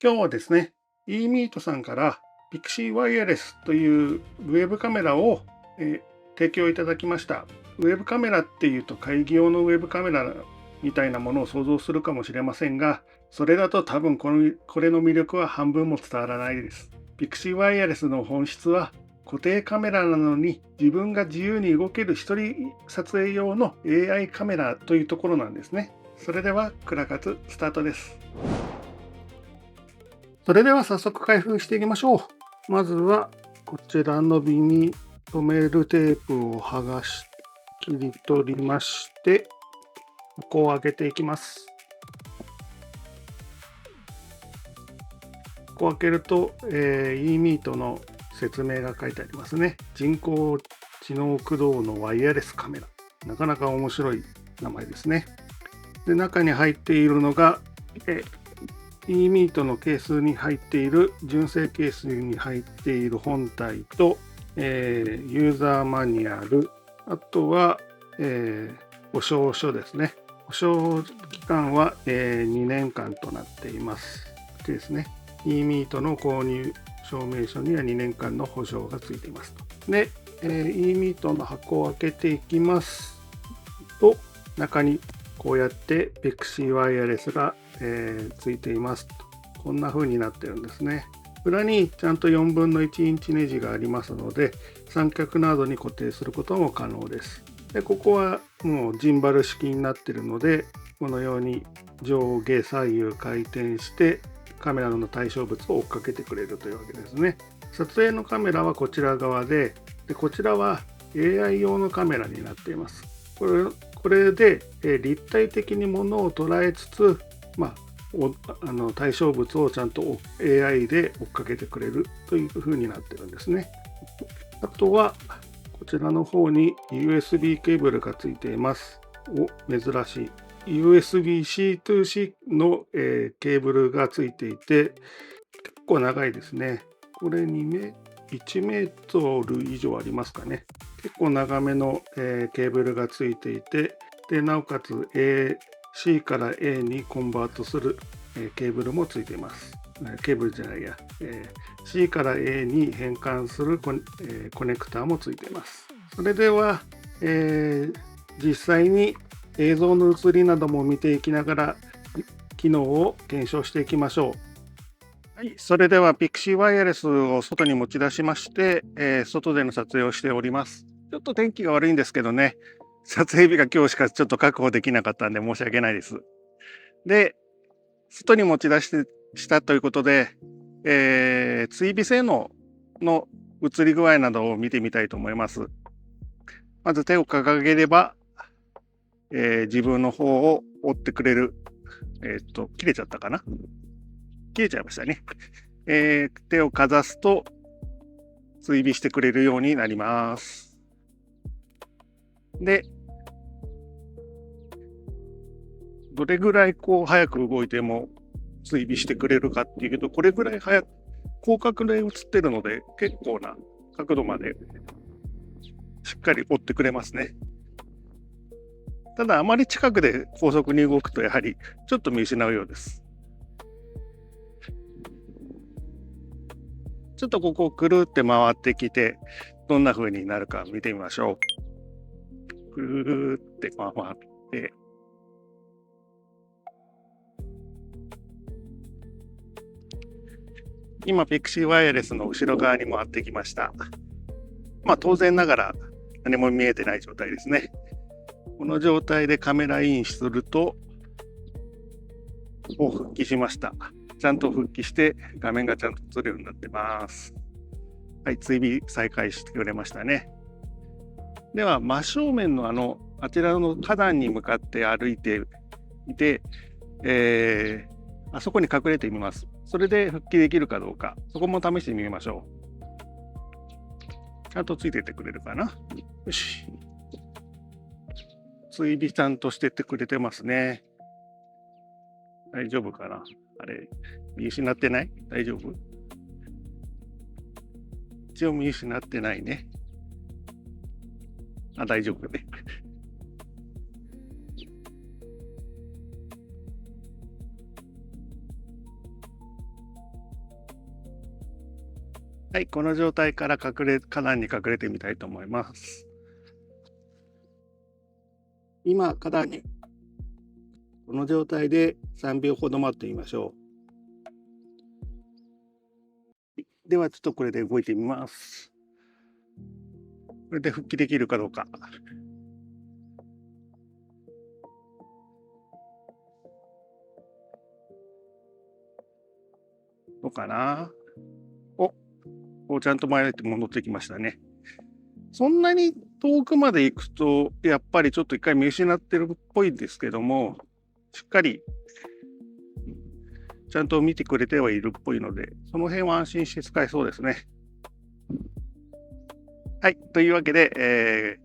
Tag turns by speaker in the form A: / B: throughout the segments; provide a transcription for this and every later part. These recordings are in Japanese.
A: 今日はですね、eMeet さんから Pixie Wireless というウェブカメラを、提供いただきました。ウェブカメラっていうと会議用のウェブカメラみたいなものを想像するかもしれませんが、それだと多分これの魅力は半分も伝わらないです。Pixie Wireless の本質は固定カメラなのに自分が自由に動ける一人撮影用の AI カメラというところなんですね。それではクラ活スタートです。それでは早速開封していきましょう。まずはこちらのビニ留めるテープを剥がし切り取りまして、箱を開けていきます。こう開けると、eMeet の説明が書いてありますね。人工知能駆動のワイヤレスカメラ。なかなか面白い名前ですね。で、中に入っているのが、eMeet のケースに入っている、純正ケースに入っている本体と、ユーザーマニュアル、あとは、保証書ですね。保証期間は、2年間となっています。ですね。eMeet の購入証明書には2年間の保証がついていますと。で、eMeet の箱を開けていきますと、中にこうやって Pixie Wireless が、ついていますと。こんな風になってるんですね。裏にちゃんと4分の1インチネジがありますので、三脚などに固定することも可能です。で、ここはもうジンバル式になっているので、このように上下左右回転してカメラの対象物を追っかけてくれるというわけですね。撮影のカメラはこちら側で、こちらは AI 用のカメラになっています。これで立体的に物を捉えつつ、対象物をちゃんと AI で追っかけてくれるという風になってるんですね。あとはこちらの方に USB ケーブルがついています。珍しい。USB-C to C の、ケーブルがついていて、結構長いですね。これ1メートル以上ありますかね。結構長めの、ケーブルがついていて、でなおかつ、C から A にコンバートする、ケーブルもついています。ケーブルじゃないや、C から A に変換するコネクターもついています。それでは、実際に映像の映りなども見ていきながら機能を検証していきましょう。はい、それでは Pixie Wireless を外に持ち出しまして、外での撮影をしております。ちょっと天気が悪いんですけどね、撮影日が今日しかちょっと確保できなかったんで申し訳ないです。で、外に持ち出したということで、追尾性能の映り具合などを見てみたいと思います。まず手を掲げれば、自分の方を追ってくれる。切れちゃったかな？切れちゃいましたね。手をかざすと追尾してくれるようになります。で、どれぐらい早く動いても追尾してくれるかっていうと、これぐらい広角で映ってるので、結構な角度までしっかり追ってくれますね。ただ、あまり近くで高速に動くと、やはりちょっと見失うようです。ちょっとここをくるって回ってきて、どんな風になるか見てみましょう。くるって回って、今、Pixie Wirelessの後ろ側に回ってきました。当然ながら何も見えてない状態ですね。この状態でカメラインすると、復帰しました。ちゃんと復帰して画面がちゃんと映るようになってます。はい、追尾再開してくれましたね。では、真正面のあちらの花壇に向かって歩いていて、あそこに隠れてみます。それで復帰できるかどうか、そこも試してみましょう。ちゃんとついててくれるかな。よし。追尾ちゃんとしててくれてますね。大丈夫かな？あれ、見失ってない？大丈夫？一応見失ってないね。大丈夫ね。はい、この状態から花壇に隠れてみたいと思います。今、花壇にこの状態で3秒ほど待ってみましょう。ではちょっとこれで動いてみます。これで復帰できるかどうか。どうかな。ちゃんと前へ戻ってきましたね。そんなに遠くまで行くと、やっぱりちょっと一回見失ってるっぽいんですけども、しっかりちゃんと見てくれてはいるっぽいので、その辺は安心して使えそうですね。はい。というわけで、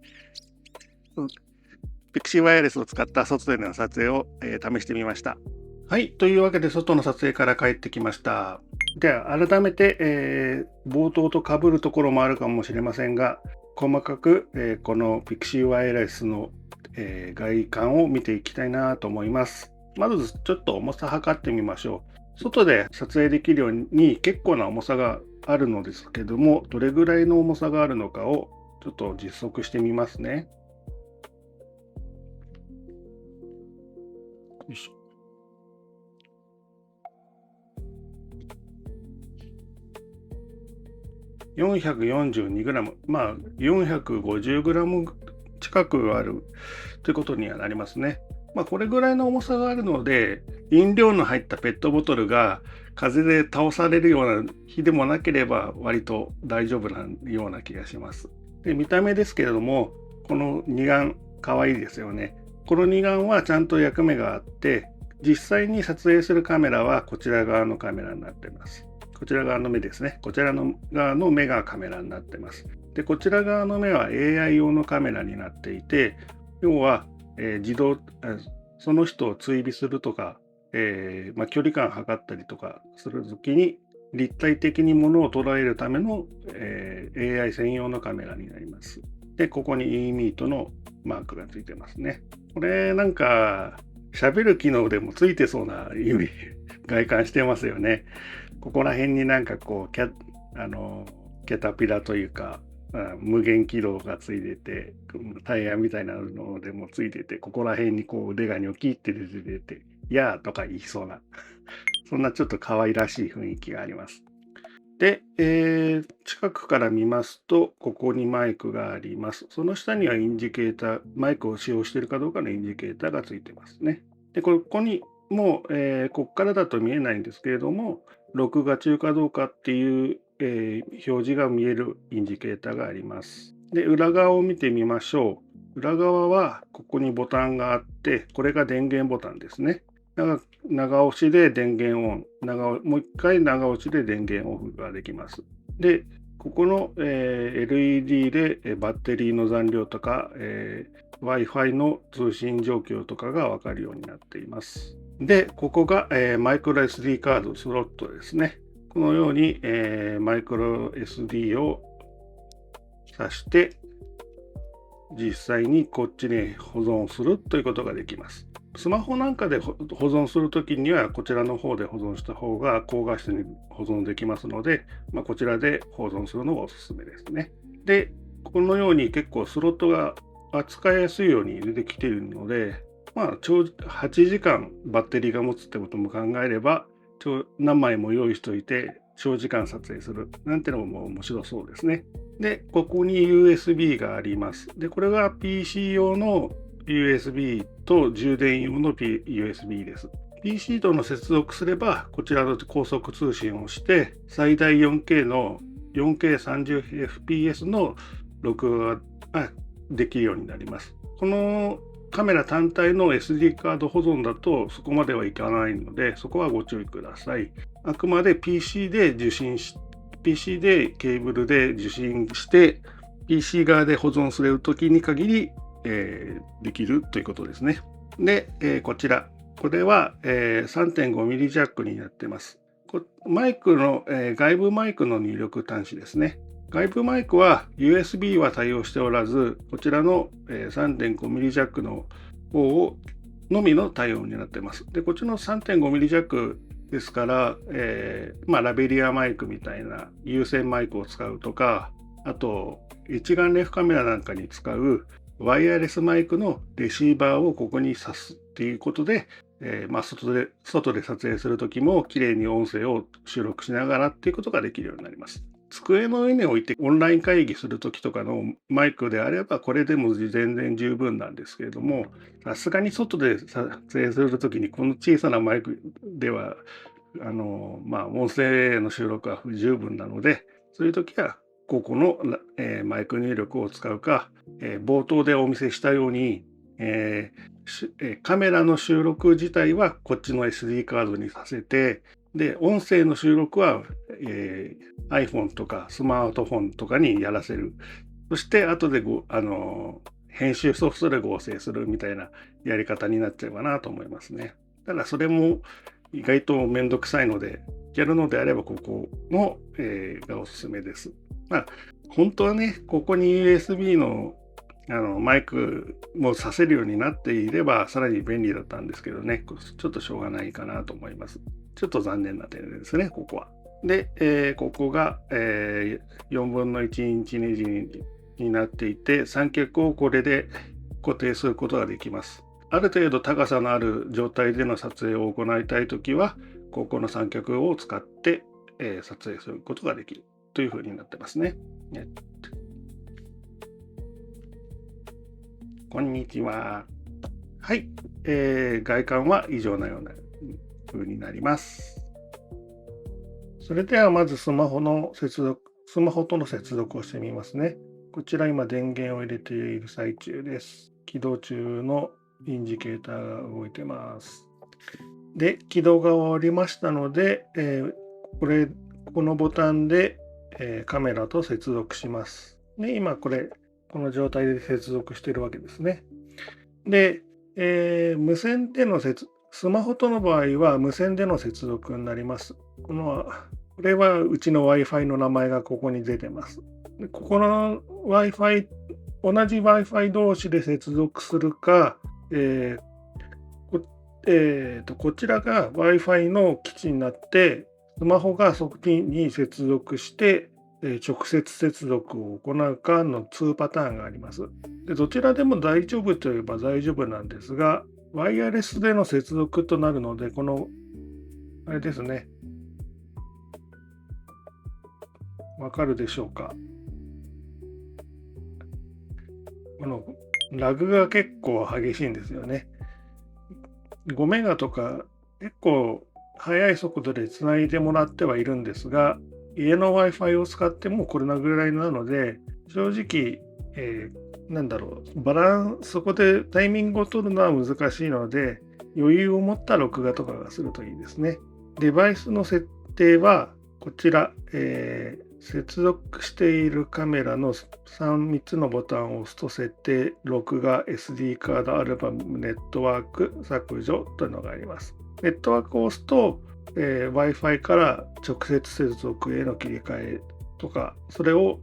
A: Pixieワイヤレスを使った外での撮影を、試してみました。はい。というわけで、外の撮影から帰ってきました。では、改めて、冒頭と被るところもあるかもしれませんが、細かく、この Pixie ワイヤレスの、外観を見ていきたいなと思います。まず、ちょっと重さ測ってみましょう。外で撮影できるように結構な重さがあるのですけども、どれぐらいの重さがあるのかをちょっと実測してみますね。よいしょ。442g、まあ 450g 近くあるということにはなりますね。まあこれぐらいの重さがあるので、飲料の入ったペットボトルが風で倒されるような日でもなければ割と大丈夫なような気がします。で、見た目ですけれども、この二眼かわいいですよね。この二眼はちゃんと役目があって、実際に撮影するカメラはこちら側のカメラになっています。こちら側の目ですね。こちらの側の目がカメラになっています。で、こちら側の目は AI 用のカメラになっていて、要は、その人を追尾するとか、距離感を測ったりとかするときに、立体的に物を捉えるための、AI 専用のカメラになります。で、ここに eMeet のマークがついてますね。これなんか、喋る機能でもついてそうな外観してますよね。ここら辺になんかこうキャタピラというか、無限軌道がついてて、タイヤみたいなのでもついてて、ここら辺にこう腕がニョキって出て、やーとか言いそうな、そんなちょっと可愛らしい雰囲気があります。で、近くから見ますと、ここにマイクがあります。その下にはインジケーター、マイクを使用しているかどうかのインジケーターがついてますね。で、ここにもう、ここからだと見えないんですけれども、録画中かどうかっていう、表示が見えるインジケーターがあります。で、裏側を見てみましょう。裏側はここにボタンがあって、これが電源ボタンですね。長押しで電源オン、もう一回長押しで電源オフができます。で、ここの、LED でバッテリーの残量とか、Wi-Fi の通信状況とかが分かるようになっています。で、ここが、マイクロ SD カードスロットですね。このように、マイクロ SD を挿して、実際にこっちに保存するということができます。スマホなんかで保存するときには、こちらの方で保存した方が高画質に保存できますので、こちらで保存するのがおすすめですね。で、このように結構スロットが扱いやすいように出てきているので、8時間バッテリーが持つってことも考えれば、何枚も用意しておいて、長時間撮影するなんてのも面白そうですね。で、ここに USB があります。で、これが PC 用の USB と充電用の USB です。PC との接続すれば、こちらの高速通信をして、最大 4K の 4K30fps の録画ができるようになります。このカメラ単体の SD カード保存だとそこまではいかないので、そこはご注意ください。あくまで PC でケーブルで受信して、PC 側で保存するときに限り、できるということですね。で、これは、3.5mm ジャックになっています。マイクの、外部マイクの入力端子ですね。外部マイクは USB は対応しておらず、こちらの 3.5mm ジャックの方のみの対応になっています。で、こっちの 3.5mm ジャックですから、ラベリアマイクみたいな有線マイクを使うとか、あと一眼レフカメラなんかに使うワイヤレスマイクのレシーバーをここに挿すっていうことで、外で撮影するときも綺麗に音声を収録しながらっていうことができるようになります。机の上に置いてオンライン会議するときとかのマイクであればこれでも全然十分なんですけれども、さすがに外で撮影するときにこの小さなマイクでは音声の収録は不十分なので、そういうときはここの、マイク入力を使うか、冒頭でお見せしたように、カメラの収録自体はこっちの SD カードにさせて、で、音声の収録は、iPhone とかスマートフォンとかにやらせる。そして後で編集ソフトで合成するみたいなやり方になっちゃうかなと思いますね。ただそれも意外とめんどくさいので、やるのであればここの、がおすすめです。本当はね、ここに USB のマイクもさせるようになっていればさらに便利だったんですけどね、ちょっとしょうがないかなと思います。ちょっと残念な点ですね、ここは。で、ここが、4分の1インチネジになっていて、三脚をこれで固定することができます。ある程度高さのある状態での撮影を行いたいときは、ここの三脚を使って、撮影することができるというふうになってますね。こんにちは。はい、外観は以上のような風になります。それではまずスマホとの接続をしてみますね。こちら今電源を入れている最中です。起動中のインジケーターが動いてます。で、起動が終わりましたので、このボタンで、カメラと接続します。で、今この状態で接続しているわけですね。で、無線でのスマホとの場合は無線での接続になります。これはうちの Wi-Fi の名前がここに出てます。でここの Wi-Fi、同じ Wi-Fi 同士で接続するか、こちらが Wi-Fi の基地になって、スマホがそこに接続して、直接接続を行うかの2パターンがあります。でどちらでも大丈夫といえば大丈夫なんですが、ワイヤレスでの接続となるので、あれですね。わかるでしょうか。このラグが結構激しいんですよね。5メガとか結構速い速度でつないでもらってはいるんですが、家の Wi-Fi を使ってもこれぐらいなので、正直、そこでタイミングを取るのは難しいので、余裕を持った録画とかがするといいですね。デバイスの設定は、こちら、接続しているカメラの3つのボタンを押すと設定、録画、SD カード、アルバム、ネットワーク、削除というのがあります。ネットワークを押すと、Wi-Fi から直接接続への切り替えとか、それを、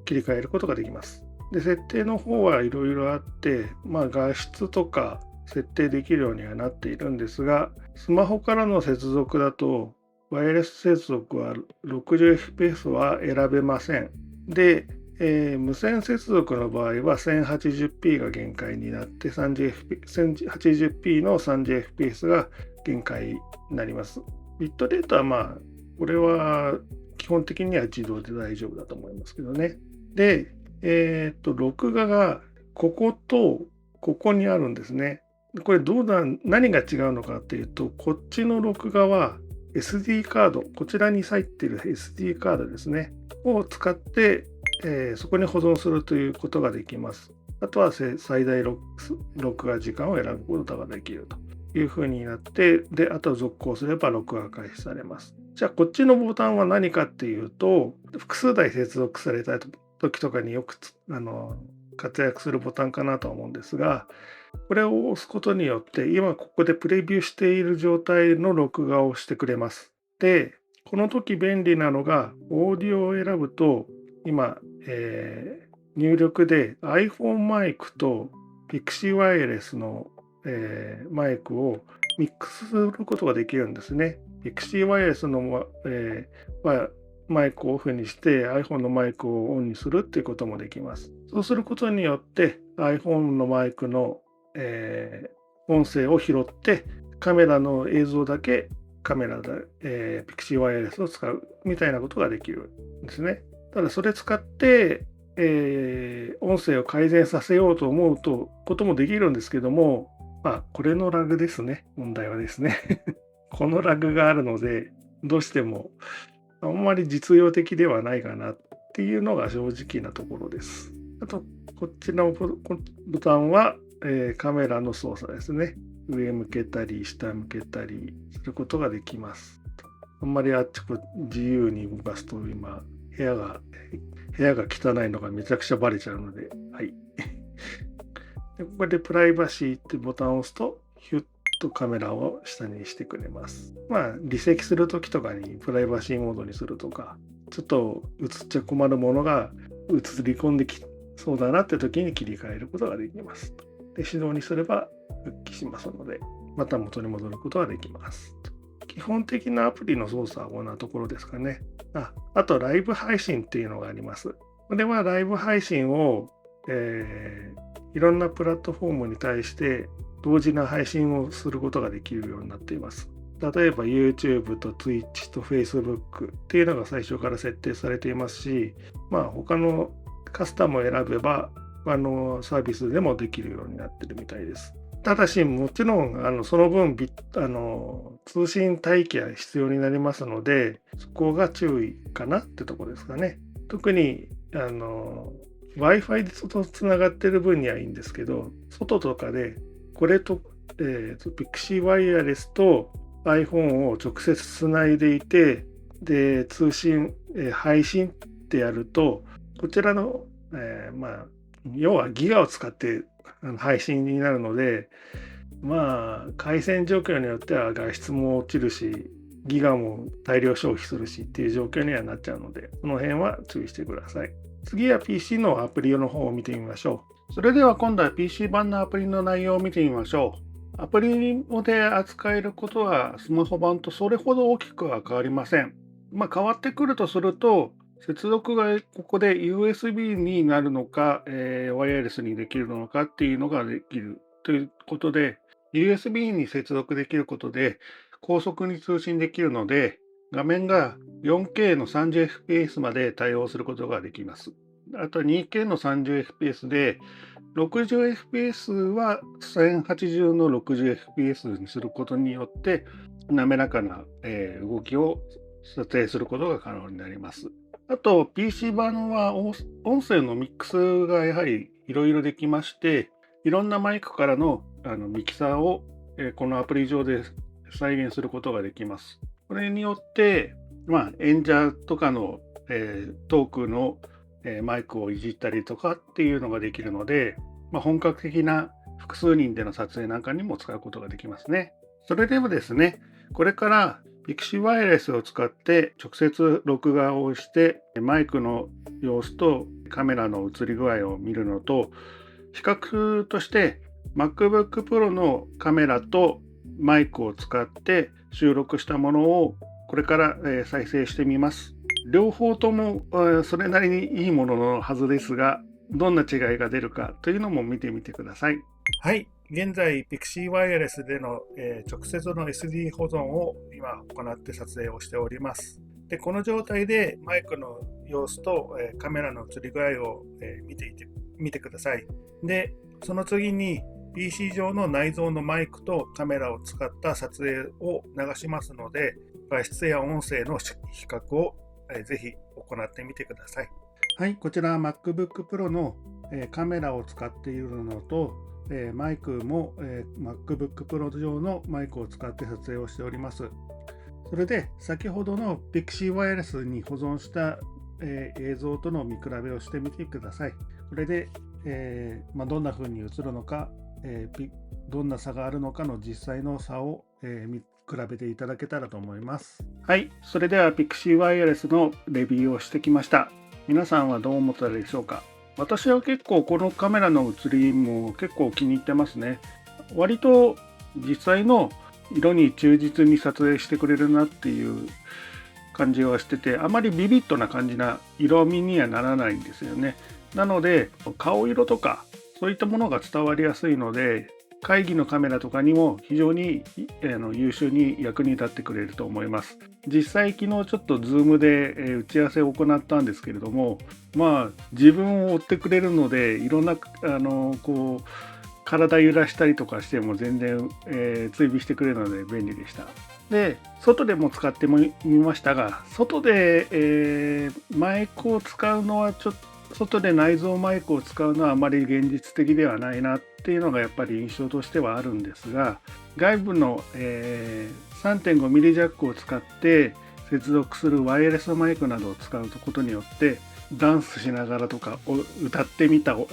A: 切り替えることができます。で、設定の方はいろいろあって、画質とか設定できるようにはなっているんですが、スマホからの接続だと、ワイヤレス接続は 60fps は選べません。で、無線接続の場合は 1080p が限界になって 1080p の 30fps が限界になります。ビットレートはこれは基本的には自動で大丈夫だと思いますけどね。で、録画がこことここにあるんですね。これ何が違うのかっていうと、こっちの録画は SD カード、こちらに入っている SD カードですね、を使って、そこに保存するということができます。あとは最大録画時間を選ぶことができるというふうになって、で、あとは続行すれば録画開始されます。じゃあ、こっちのボタンは何かっていうと、複数台接続された時とかによく活躍するボタンかなと思うんですが、これを押すことによって、今ここでプレビューしている状態の録画をしてくれます。で、この時便利なのが、オーディオを選ぶと、今、入力で iPhone マイクと Pixie ワイヤレスの、マイクをミックスすることができるんですね。Pixie Wireless の、マイクをオフにして iPhone のマイクをオンにするっていうこともできます。そうすることによって iPhone のマイクの、音声を拾ってカメラの映像だけカメラで、Pixie Wireless を使うみたいなことができるんですね。ただそれ使って、音声を改善させようと思うこともできるんですけども、これのラグですね。問題はですね。このラグがあるので、どうしてもあんまり実用的ではないかなっていうのが正直なところです。あと、こっちのボタンは、カメラの操作ですね。上向けたり、下向けたりすることができます。あんまりあっちこ自由に動かすと今、部屋が汚いのがめちゃくちゃバレちゃうので、はい。でここでプライバシーってボタンを押すと、ヒュッとカメラを下にしてくれます。離席するときとかにプライバシーモードにするとか、ちょっと映っちゃ困るものが映り込んできそうだなって時に切り替えることができます。で、手動にすれば復帰しますので、また元に戻ることができます。基本的なアプリの操作はこんなところですかね。あと、ライブ配信っていうのがあります。これはライブ配信を、いろんなプラットフォームに対して同時な配信をすることができるようになっています。例えば YouTube と Twitch と Facebook っていうのが最初から設定されていますし、他のカスタムを選べばサービスでもできるようになってるみたいです。ただし、もちろんその分通信帯域が必要になりますので、そこが注意かなってところですかね。特にWi-Fi でつながってる分にはいいんですけど、外とかでこれと、Pixie Wireless と iPhone を直接つないでいて、で、通信、配信ってやると、こちらの、要はギガを使って配信になるので、回線状況によっては画質も落ちるし、ギガも大量消費するしっていう状況にはなっちゃうので、この辺は注意してください。次は PC のアプリの方を見てみましょう。それでは今度は PC 版のアプリの内容を見てみましょう。アプリで扱えることはスマホ版とそれほど大きくは変わりません。変わってくるとすると、接続がここで USB になるのか、ワイヤレスにできるのかっていうのができるということで、USB に接続できることで高速に通信できるので、画面が 4K の 30fps まで対応することができます。あと 2K の 30fps で 60fps は1080の 60fps にすることによって滑らかな動きを撮影することが可能になります。あと PC 版は音声のミックスがやはりいろいろできまして、いろんなマイクからのミキサーをこのアプリ上で再現することができます。これによって、演者とかの、トークの、マイクをいじったりとかっていうのができるので、本格的な複数人での撮影なんかにも使うことができますね。それでもですね、これから Pixie Wireless を使って直接録画をしてマイクの様子とカメラの映り具合を見るのと、比較として MacBook Pro のカメラとマイクを使って収録したものをこれから再生してみます。両方ともそれなりにいいもののはずですが、どんな違いが出るかというのも見てみてください。はい、現在 Pixie Wireless での直接の SD 保存を今行って撮影をしております。で、この状態でマイクの様子とカメラの映り具合を見てください。で、その次に PC 上の内蔵のマイクとカメラを使った撮影を流しますので、画質や音声の比較をぜひ行ってみてください。はい、こちらは MacBook Pro のカメラを使っているのと、マイクも MacBook Pro 上のマイクを使って撮影をしております。それで先ほどの Pixie Wireless に保存した映像との見比べをしてみてください。これでどんな風に映るのか、どんな差があるのかの実際の差を比べていただけたらと思います。はい、それでは Pixie Wireless のレビューをしてきました。皆さんはどう思ったでしょうか。私は結構このカメラの写りも結構気に入ってますね。割と実際の色に忠実に撮影してくれるなっていう感じはしてて、あまりビビッドな感じな色味にはならないんですよね。なので顔色とかそういったものが伝わりやすいので、会議のカメラとかにも非常に優秀に役に立ってくれると思います。実際昨日ちょっと Zoom で打ち合わせを行ったんですけれども、自分を追ってくれるので、いろんな体揺らしたりとかしても全然、追尾してくれるので便利でした。で、外でも使ってみましたが、外で、マイクを使うのは外で内蔵マイクを使うのはあまり現実的ではないなっていうのがやっぱり印象としてはあるんですが、外部の、3.5 ミリジャックを使って接続するワイヤレスマイクなどを使うことによってダンスしながらとか歌ってみたを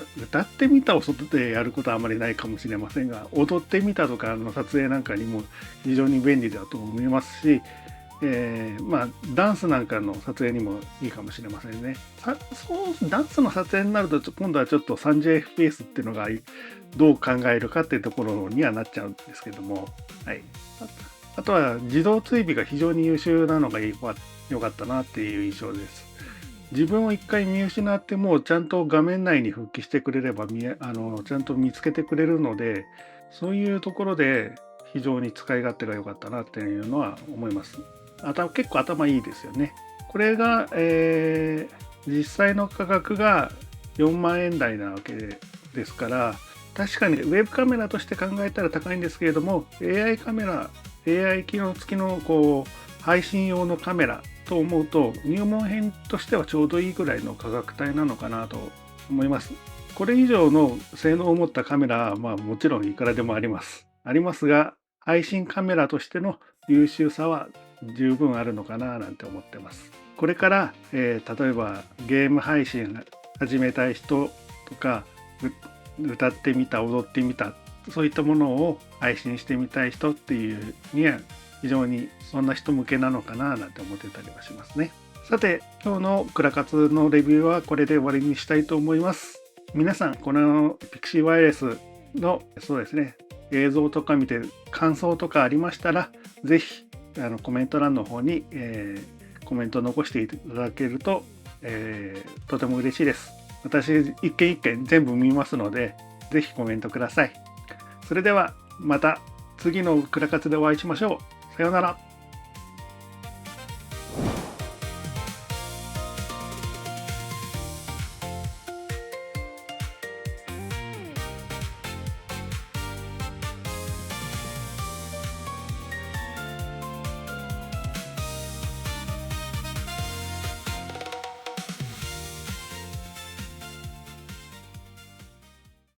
A: 外でやることはあまりないかもしれませんが、踊ってみたとかの撮影なんかにも非常に便利だと思いますし、ダンスなんかの撮影にもいいかもしれませんね。ダンスの撮影になると今度はちょっと 30fps っていうのがどう考えるかっていうところにはなっちゃうんですけども、はい、あとは自動追尾が非常に優秀なのが良かったなっていう印象です。自分を一回見失ってもちゃんと画面内に復帰してくれればちゃんと見つけてくれるので、そういうところで非常に使い勝手が良かったなっていうのは思います。結構頭いいですよね。これが、実際の価格が4万円台なわけですから、確かにウェブカメラとして考えたら高いんですけれども、 AI カメラ、 AI 機能付きの配信用のカメラと思うと入門編としてはちょうどいいぐらいの価格帯なのかなと思います。これ以上の性能を持ったカメラはもちろんいくらでもありますが、配信カメラとしての優秀さは十分あるのかななんて思ってます。これから、例えばゲーム配信始めたい人とか、歌ってみた、踊ってみた、そういったものを配信してみたい人っていうには非常にそんな人向けなのかななんて思ってたりはしますね。さて、今日のクラカツのレビューはこれで終わりにしたいと思います。皆さん、この Pixie Wireless のそうですね、映像とか見て感想とかありましたら、ぜひコメント欄の方に、コメントを残していただけると、とても嬉しいです。私一件一件全部見ますので、ぜひコメントください。それではまた次のクラカツでお会いしましょう。さようなら。